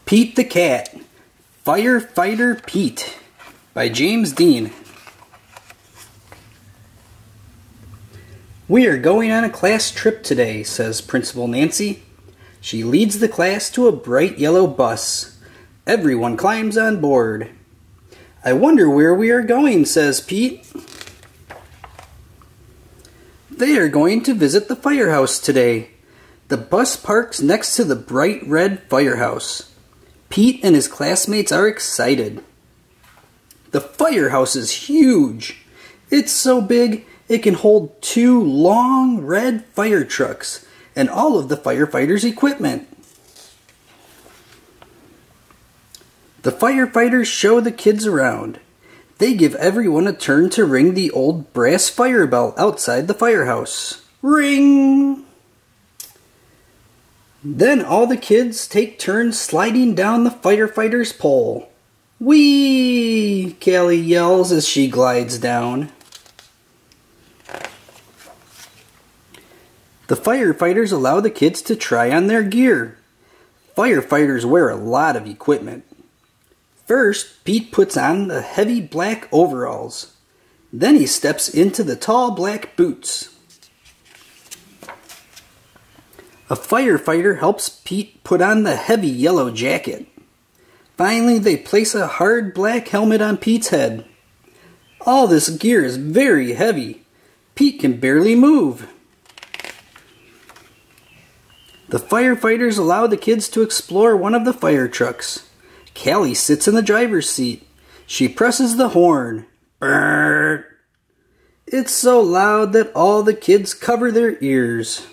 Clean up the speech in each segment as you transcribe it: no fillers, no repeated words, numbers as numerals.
Pete the Cat, Firefighter Pete, by James Dean. We are going on a class trip today, says Principal Nancy. She leads the class to a bright yellow bus. Everyone climbs on board. I wonder where we are going, says Pete. They are going to visit the firehouse today. The bus parks next to the bright red firehouse. Pete and his classmates are excited. The firehouse is huge. It's so big it can hold 2 long red fire trucks and all of the firefighters' equipment. The firefighters show the kids around. They give everyone a turn to ring the old brass fire bell outside the firehouse. Ring! Then all the kids take turns sliding down the firefighter's pole. Whee! Callie yells as she glides down. The firefighters allow the kids to try on their gear. Firefighters wear a lot of equipment. First, Pete puts on the heavy black overalls. Then he steps into the tall black boots. A firefighter helps Pete put on the heavy yellow jacket. Finally, they place a hard black helmet on Pete's head. All this gear is very heavy. Pete can barely move. The firefighters allow the kids to explore one of the fire trucks. Callie sits in the driver's seat. She presses the horn. Brrr. It's so loud that all the kids cover their ears.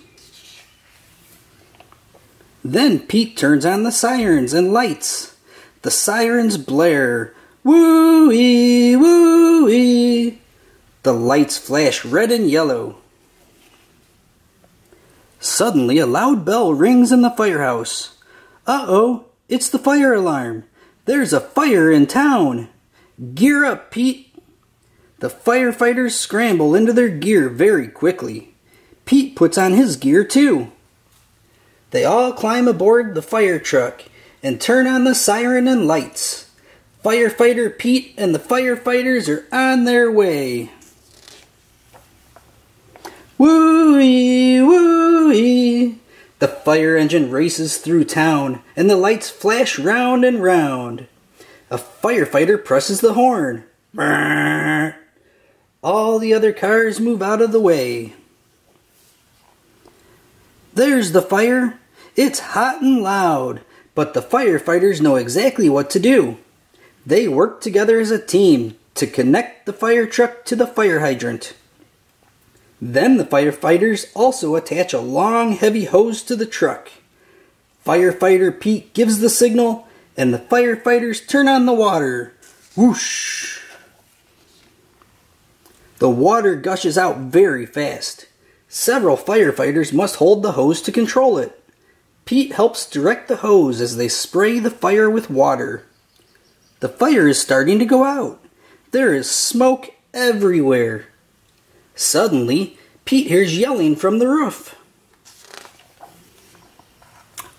Then Pete turns on the sirens and lights. The sirens blare. Woo-wee, woo-wee. The lights flash red and yellow. Suddenly a loud bell rings in the firehouse. Uh-oh, it's the fire alarm. There's a fire in town. Gear up, Pete. The firefighters scramble into their gear very quickly. Pete puts on his gear too. They all climb aboard the fire truck and turn on the siren and lights. Firefighter Pete and the firefighters are on their way. Woo-wee, woo-wee. The fire engine races through town and the lights flash round and round. A firefighter presses the horn. Brrr. All the other cars move out of the way. There's the fire. It's hot and loud, but the firefighters know exactly what to do. They work together as a team to connect the fire truck to the fire hydrant. Then the firefighters also attach a long, heavy hose to the truck. Firefighter Pete gives the signal, and the firefighters turn on the water. Whoosh! The water gushes out very fast. Several firefighters must hold the hose to control it. Pete helps direct the hose as they spray the fire with water. The fire is starting to go out. There is smoke everywhere. Suddenly, Pete hears yelling from the roof.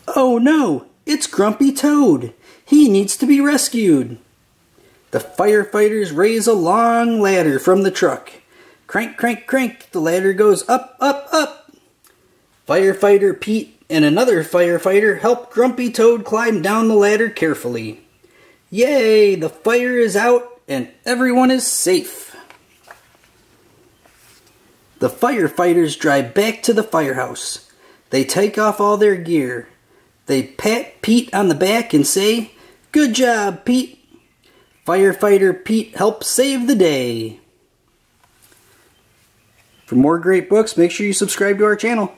Oh no, it's Grumpy Toad. He needs to be rescued. The firefighters raise a long ladder from the truck. Crank, crank, crank, the ladder goes up, up, up. Firefighter Pete and another firefighter help Grumpy Toad climb down the ladder carefully. Yay, the fire is out and everyone is safe. The firefighters drive back to the firehouse. They take off all their gear. They pat Pete on the back and say, "Good job, Pete." Firefighter Pete helps save the day. For more great books, make sure you subscribe to our channel.